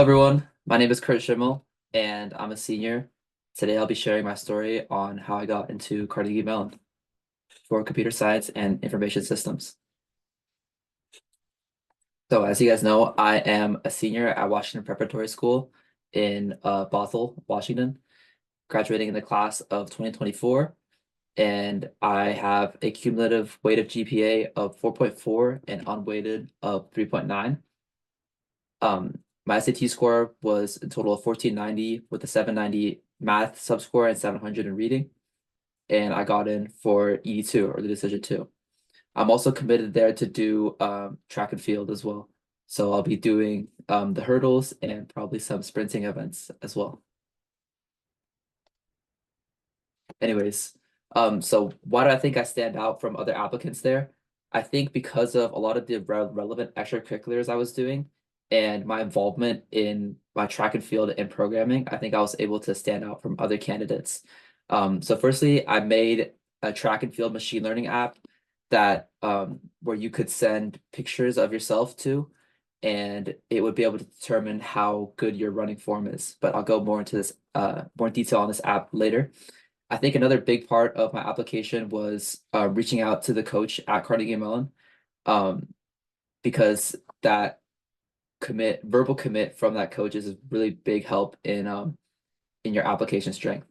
everyone, my name is Kurt Schimmel and I'm a senior. Today I'll be sharing my story on how I got into Carnegie Mellon for computer science and information systems. So as you guys know, I am a senior at Washington Preparatory School in Bothell, Washington, graduating in the class of 2024. And I have a cumulative weighted GPA of 4.4 and unweighted of 3.9. My SAT score was a total of 1490 with a 790 math subscore and 700 in reading. And I got in for E2 or the decision 2. I'm also committed there to do track and field as well. So I'll be doing the hurdles and probably some sprinting events as well. Anyways, so why do I think I stand out from other applicants there? I think because of a lot of the relevant extracurriculars I was doing and my involvement in my track and field and programming, I think I was able to stand out from other candidates. So firstly, I made a track and field machine learning app that where you could send pictures of yourself to, and it would be able to determine how good your running form is. But I'll go more into this more detail on this app later. I think another big part of my application was reaching out to the coach at Carnegie Mellon, because that verbal commit from that coach is a really big help in your application strength.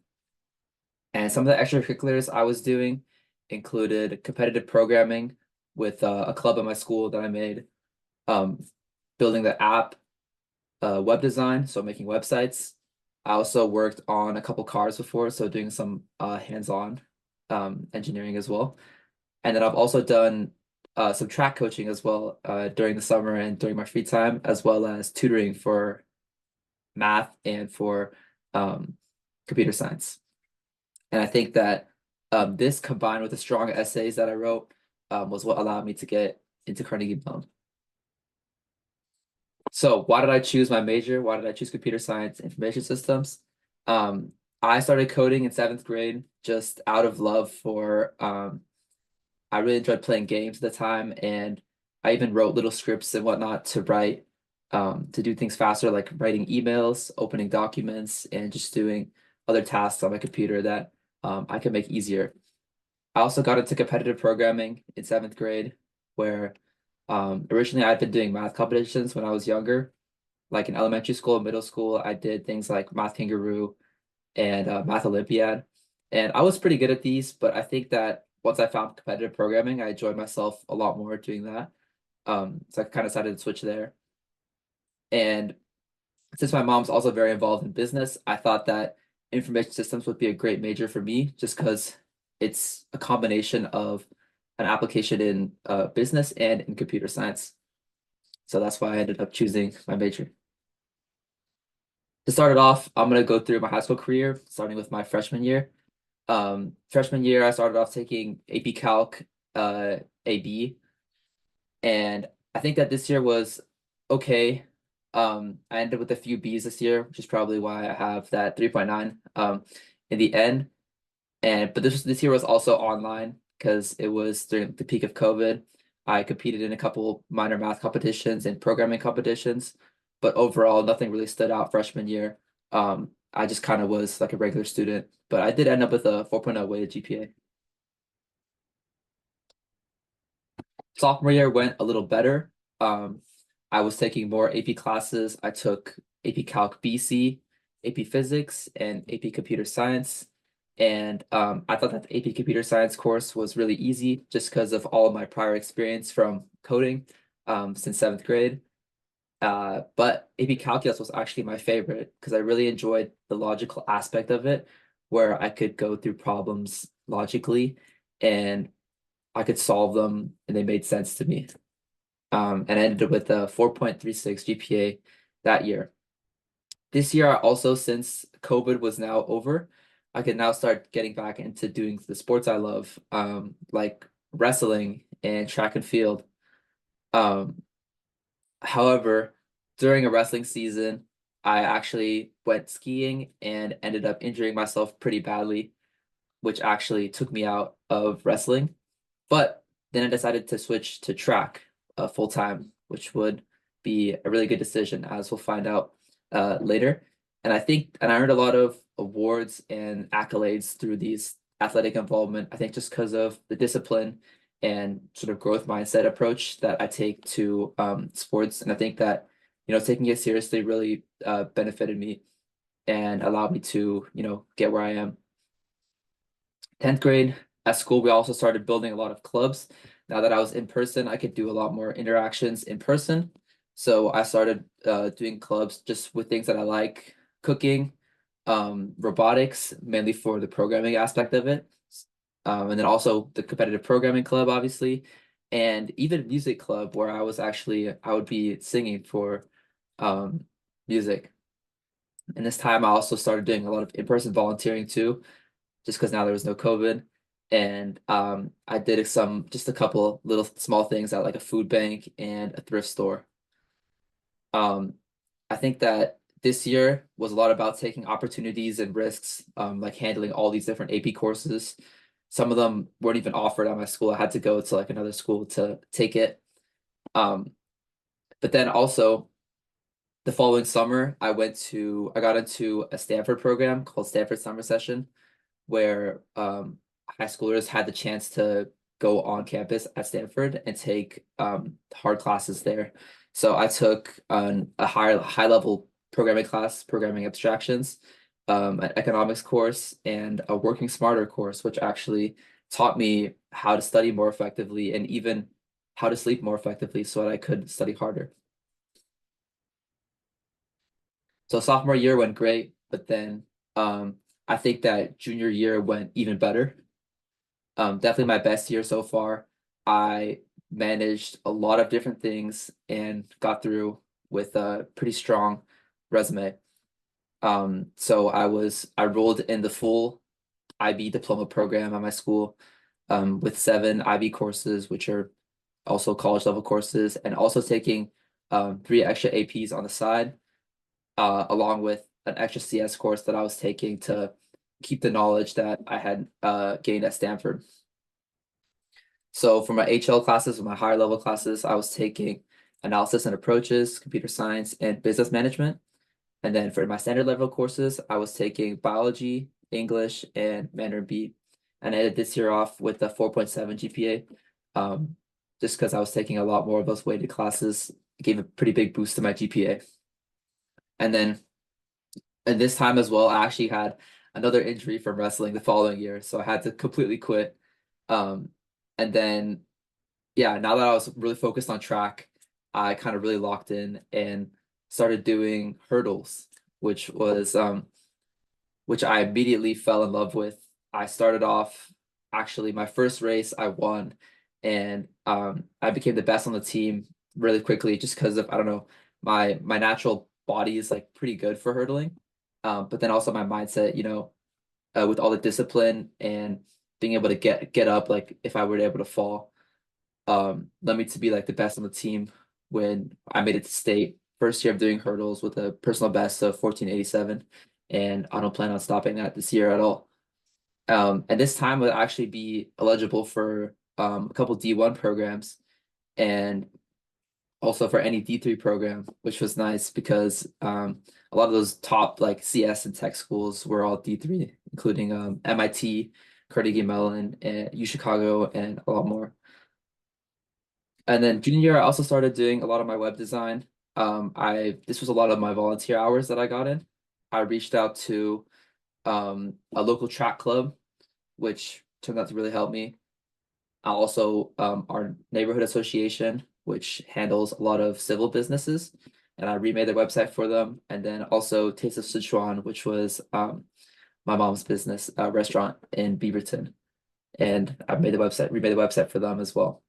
And some of the extracurriculars I was doing included competitive programming with a club at my school that I made, building the app, web design, so making websites. I also worked on a couple cars before, so doing some hands-on engineering as well. And then I've also done some track coaching as well during the summer and during my free time, as well as tutoring for math and for computer science. And I think that this combined with the strong essays that I wrote was what allowed me to get into Carnegie Mellon. So why did I choose my major? Why did I choose computer science, information systems? I started coding in 7th grade just out of love for, I really enjoyed playing games at the time, and I even wrote little scripts and whatnot to write, to do things faster, like writing emails, opening documents, and just doing other tasks on my computer that I could make easier. I also got into competitive programming in 7th grade, where originally I'd been doing math competitions when I was younger, like in elementary school and middle school. I did things like Math Kangaroo and Math Olympiad, and I was pretty good at these. But I think that once I found competitive programming, I enjoyed myself a lot more doing that. So I kind of decided to switch there. And since my mom's also very involved in business, I thought that information systems would be a great major for me, just because it's a combination of an application in business and in computer science. So that's why I ended up choosing my major. To start it off, I'm going to go through my high school career, starting with my freshman year. Freshman year, I started off taking AP Calc, AB, and I think that this year was okay. I ended with a few B's this year, which is probably why I have that 3.9 in the end. But this year was also online because it was during the peak of COVID. I competed in a couple minor math competitions and programming competitions, but overall nothing really stood out freshman year. I just kind of was like a regular student, but I did end up with a 4.0 weighted GPA. Sophomore year went a little better. I was taking more AP classes. I took AP Calc BC, AP Physics, and AP Computer Science. And I thought that the AP Computer Science course was really easy just because of all of my prior experience from coding since 7th grade. But AP Calculus was actually my favorite because I really enjoyed the logical aspect of it, where I could go through problems logically and I could solve them and they made sense to me. And I ended up with a 4.36 GPA that year. This year, also, since COVID was now over, I can now start getting back into doing the sports I love, like wrestling and track and field. However, during a wrestling season, I actually went skiing and ended up injuring myself pretty badly, which actually took me out of wrestling. But then I decided to switch to track full time, which would be a really good decision, as we'll find out later. And I earned a lot of awards and accolades through these athletic involvement. I think just because of the discipline and sort of growth mindset approach that I take to sports. And I think that, taking it seriously really benefited me and allowed me to, get where I am. 10th grade at school, we also started building a lot of clubs. Now that I was in person, I could do a lot more interactions in person. So I started doing clubs just with things that I like, cooking, robotics, mainly for the programming aspect of it. And then also the competitive programming club, obviously, and even music club where I would be singing for music. And this time I also started doing a lot of in-person volunteering too, just because now there was no COVID. And I did just a couple little small things at like a food bank and a thrift store. Um, I think that this year was a lot about taking opportunities and risks, like handling all these different AP courses. Some of them weren't even offered at my school. I had to go to like another school to take it. Um, but then also the following summer, I got into a Stanford program called Stanford Summer Session, where high schoolers had the chance to go on campus at Stanford and take hard classes there. So I took a high level programming class, programming abstractions, an economics course, and a working smarter course, which actually taught me how to study more effectively and even how to sleep more effectively so that I could study harder. So sophomore year went great, but then I think that junior year went even better. Definitely my best year so far. I managed a lot of different things and got through with a pretty strong resume. So I rolled in the full IB diploma program at my school, with 7 IB courses, which are also college level courses, and also taking 3 extra APs on the side, along with an extra CS course that I was taking to keep the knowledge that I had gained at Stanford. So for my HL classes, my higher level classes, I was taking analysis and approaches, computer science, and business management. And then for my standard level courses, I was taking biology, English, and Mandarin B. And I ended this year off with a 4.7 GPA, just because I was taking a lot more of those weighted classes. It gave a pretty big boost to my GPA. And then and this time as well, I actually had another injury from wrestling the following year, so I had to completely quit. Um, and then yeah, now that I was really focused on track, I kind of really locked in and started doing hurdles, which was which I immediately fell in love with. I started off actually my first race I won, and I became the best on the team really quickly just because of I don't know, my natural body is like pretty good for hurdling. But then also my mindset, with all the discipline and being able to get up, like if I were able to fall, led me to be like the best on the team when I made it to state. First year of doing hurdles with a personal best of 1487, and I don't plan on stopping that this year at all. And this time will actually be eligible for a couple D1 programs and also for any D3 program, which was nice because a lot of those top like CS and tech schools were all D3, including MIT, Carnegie Mellon, and U Chicago, and a lot more. And then junior year, I also started doing a lot of my web design. I This was a lot of my volunteer hours that I got in. I reached out to a local track club, which turned out to really help me. Also, our neighborhood association, which handles a lot of civil businesses, and I remade their website for them. And then also Taste of Sichuan, which was my mom's business restaurant in Beaverton, and I remade the website for them as well.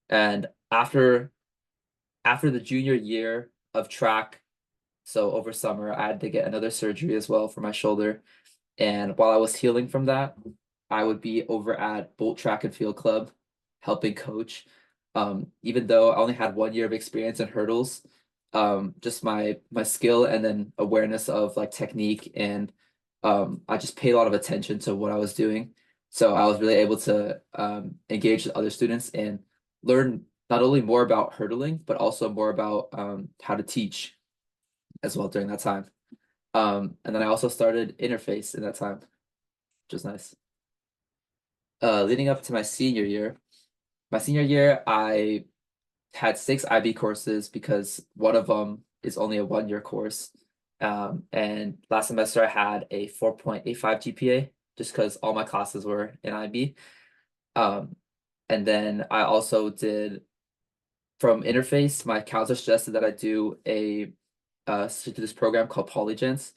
And after the junior year of track, so over summer, I had to get another surgery as well for my shoulder. And while I was healing from that, I would be over at Bolt Track and Field Club helping coach. Even though I only had 1 year of experience in hurdles, just my skill and then awareness of like technique and I just paid a lot of attention to what I was doing. So I was really able to engage with other students and learn not only more about hurdling, but also more about how to teach. as well during that time. And then I also started interface in that time, which was nice. Leading up to my senior year, I had 6 IB courses because one of them is only a 1 year course. And last semester I had a 4.85 GPA just because all my classes were in IB. And then I also did from interface, my counselor suggested that I do this program called Polygens,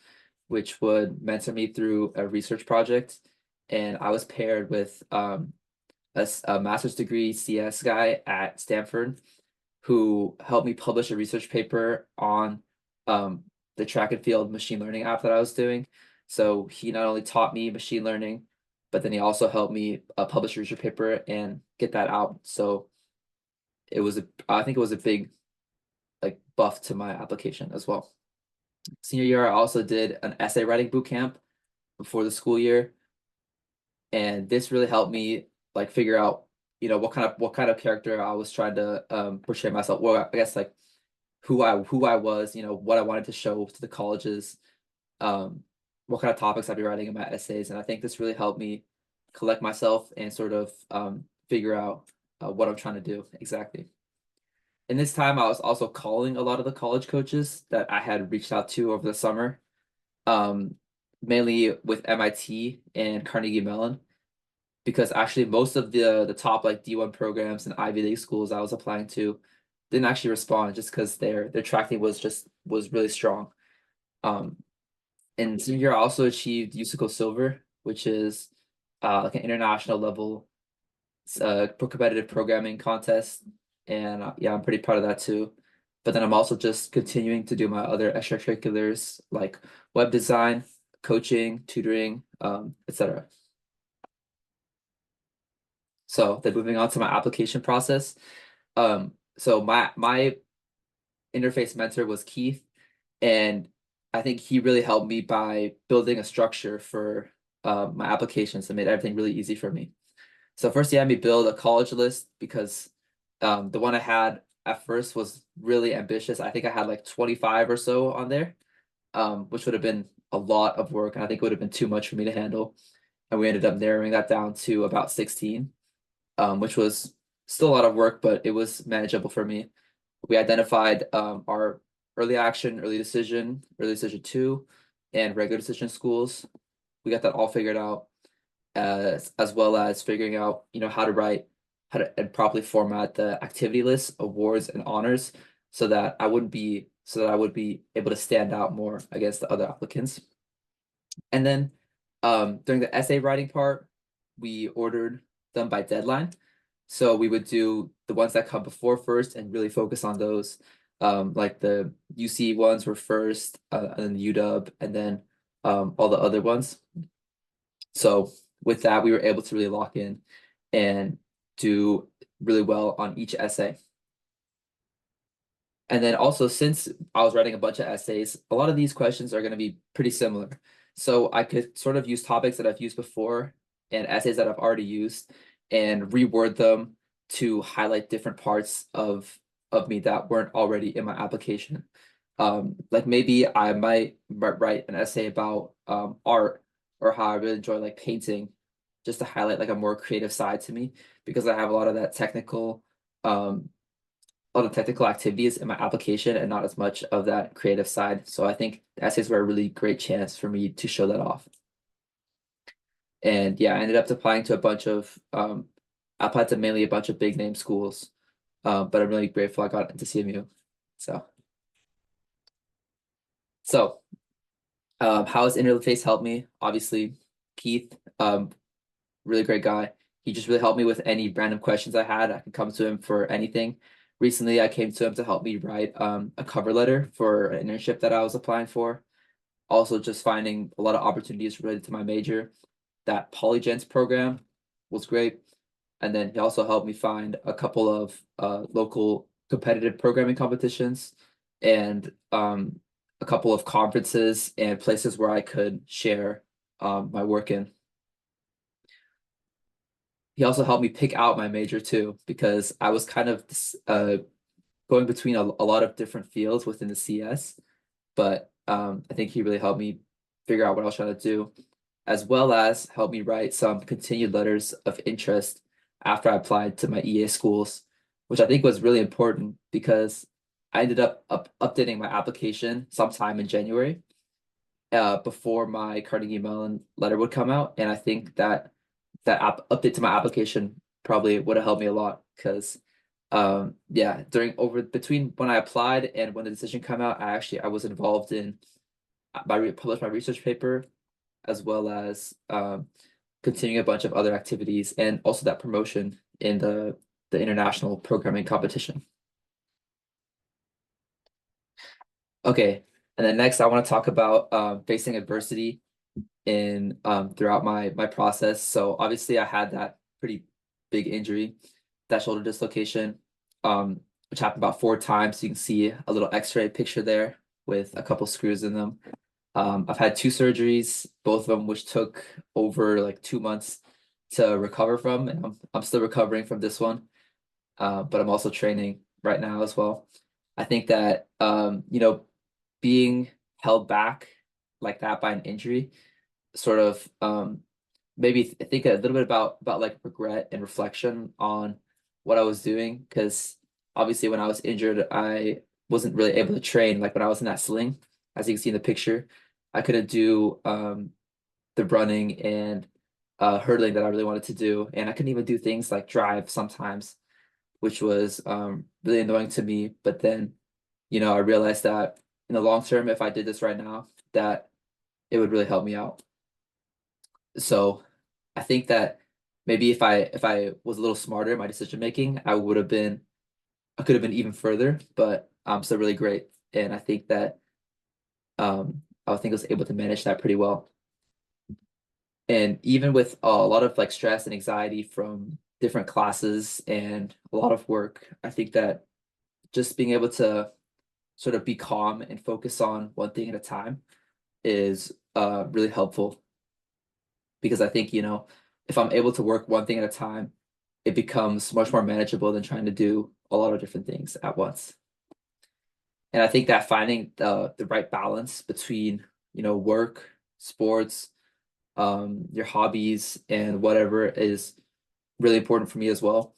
which would mentor me through a research project. And I was paired with a master's degree CS guy at Stanford who helped me publish a research paper on the track and field machine learning app that I was doing. So he not only taught me machine learning, but then he also helped me publish a research paper and get that out. So I think it was a big like buff to my application as well. Senior year, I also did an essay writing boot camp before the school year, and this really helped me like figure out, what kind of character I was trying to portray myself. Well, I guess like who I was, what I wanted to show to the colleges, what kind of topics I'd be writing in my essays, and I think this really helped me collect myself and sort of figure out what I'm trying to do exactly. In this time, I was also calling a lot of the college coaches that I had reached out to over the summer, um, mainly with MIT and Carnegie Mellon, because actually most of the top like D1 programs and Ivy League schools I was applying to didn't actually respond just because their tracking was really strong. Um, and senior year, I also achieved USICO Silver, which is like an international level pro competitive programming contest, and yeah, I'm pretty proud of that too. But then I'm also just continuing to do my other extracurriculars like web design, coaching, tutoring, etc. So then moving on to my application process. So my interface mentor was Keith, and I think he really helped me by building a structure for my applications and made everything really easy for me. So first he had me build a college list because the one I had at first was really ambitious. I think I had like 25 or so on there, which would have been a lot of work, and I think it would have been too much for me to handle. And we ended up narrowing that down to about 16, which was still a lot of work, but it was manageable for me. We identified our early action, early decision two, and regular decision schools. We got that all figured out, as well as figuring out, how to and properly format the activity list, awards, and honors, so that I would be able to stand out more against the other applicants. And then during the essay writing part, we ordered them by deadline. So we would do the ones that come before first and really focus on those. Like the UC ones were first, and then the UW, and then all the other ones. So with that, we were able to really lock in and do really well on each essay. And then also, since I was writing a bunch of essays, a lot of these questions are going to be pretty similar. So I could sort of use topics that I've used before and essays that I've already used and reword them to highlight different parts of me that weren't already in my application. Like maybe I might write an essay about art or how I really enjoy like painting, just to highlight like a more creative side to me because I have a lot of that technical all the technical activities in my application and not as much of that creative side. So I think essays were a really great chance for me to show that off. And yeah, I ended up applying to I applied to mainly a bunch of big name schools, but I'm really grateful I got into CMU. So, so how has interface helped me? Obviously, Keith, really great guy. He just really helped me with any random questions I had. I could come to him for anything. Recently, I came to him to help me write a cover letter for an internship that I was applying for. Also, just finding a lot of opportunities related to my major. That Polygens program was great. And then he also helped me find a couple of local competitive programming competitions and a couple of conferences and places where I could share my work in. He also helped me pick out my major too, because I was kind of going between a lot of different fields within the CS. but I think he really helped me figure out what I was trying to do, as well as help me write some continued letters of interest after I applied to my EA schools, which I think was really important because I ended up updating my application sometime in January, before my Carnegie Mellon letter would come out, and I think that update to my application probably would have helped me a lot because yeah, during over between when I applied and when the decision came out, I was involved in published my research paper, as well as continuing a bunch of other activities, and also that promotion in the international programming competition. Okay, and then next I want to talk about facing adversity in throughout my process. So obviously I had that pretty big injury, that shoulder dislocation, which happened about 4 times. You can see a little X-ray picture there with a couple screws in them. I've had 2 surgeries, both of them which took over like 2 months to recover from, and I'm still recovering from this one. But I'm also training right now as well. I think that being held back like that by an injury sort of maybe think a little bit about like regret and reflection on what I was doing, because obviously when I was injured I wasn't really able to train. Like when I was in that sling, as you can see in the picture, I couldn't do the running and hurdling that I really wanted to do, and I couldn't even do things like drive sometimes, which was really annoying to me. But then I realized that in the long term, if I did this right now, that it would really help me out. So I think that maybe if I was a little smarter in my decision making, I could have been even further, but I'm still really great. And I think that I think I was able to manage that pretty well. And even with a lot of like stress and anxiety from different classes and a lot of work, I think that just being able to sort of be calm and focus on one thing at a time is really helpful, because I think, if I'm able to work one thing at a time, it becomes much more manageable than trying to do a lot of different things at once. And I think that finding the right balance between, work, sports, your hobbies, and whatever is really important for me as well.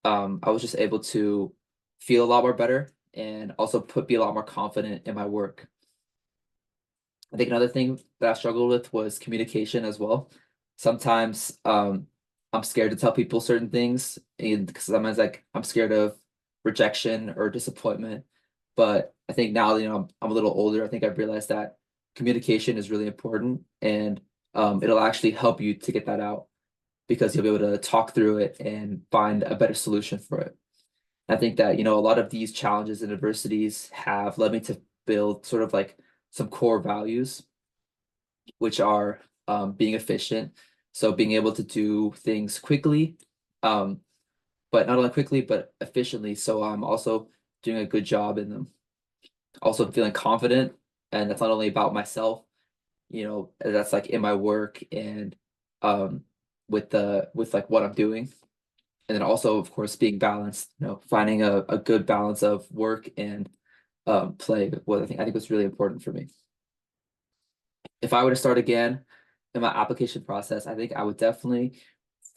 I was just able to feel a lot more better and also be a lot more confident in my work. I think another thing that I struggled with was communication as well. Sometimes I'm scared to tell people certain things, and because sometimes like I'm scared of rejection or disappointment. But I think now that I'm a little older, I think I've realized that communication is really important, and it'll actually help you to get that out, because you'll be able to talk through it and find a better solution for it. I think that, a lot of these challenges and adversities have led me to build sort of like some core values, which are being efficient. So being able to do things quickly, um, but not only quickly, but efficiently. So I'm also doing a good job in them. Also feeling confident, and that's not only about myself, that's like in my work and um, with like what I'm doing. And then also, of course, being balanced, finding a good balance of work and play. What I think was really important for me. If I were to start again in my application process, I think I would definitely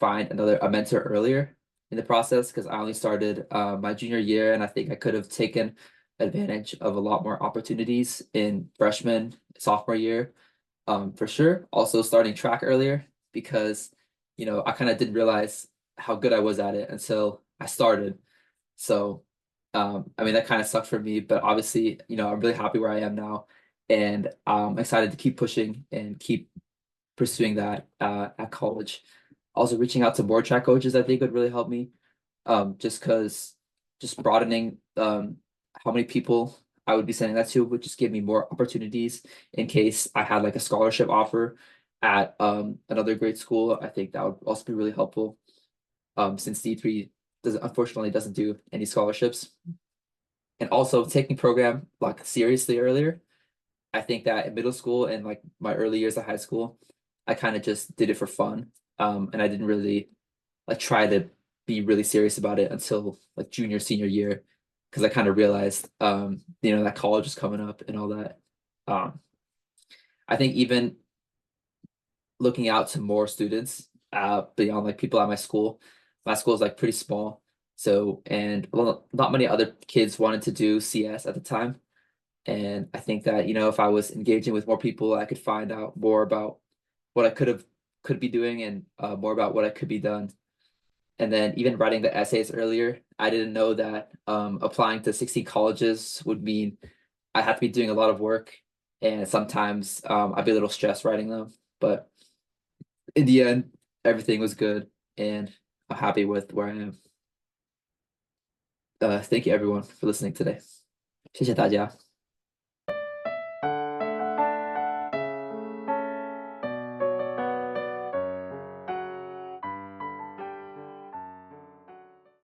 find a mentor earlier in the process, because I only started my junior year, and I think I could have taken advantage of a lot more opportunities in freshman, sophomore year, for sure. Also starting track earlier, because I kind of didn't realize how good I was at it until I started. So I mean that kind of sucked for me, but obviously, I'm really happy where I am now, and I'm excited to keep pushing and keep pursuing that at college. Also reaching out to more track coaches I think would really help me. Just because just broadening how many people I would be sending that to would just give me more opportunities in case I had like a scholarship offer at another great school. I think that would also be really helpful, since D3 unfortunately doesn't do any scholarships. And also taking program like seriously earlier. I think that in middle school and like my early years of high school, I kind of just did it for fun. And I didn't really like try to be really serious about it until like junior, senior year, because I kind of realized that college is coming up and all that. Um, I think even looking out to more students beyond like people at my school is like pretty small. So, and well, not many other kids wanted to do CS at the time. And I think that, if I was engaging with more people, I could find out more about what I could be doing and more about what I could be done. And then even writing the essays earlier, I didn't know that applying to 60 colleges would mean I have to be doing a lot of work. And sometimes I'd be a little stressed writing them. But in the end, everything was good and I'm happy with where I am. Thank you everyone for listening today. 谢谢大家。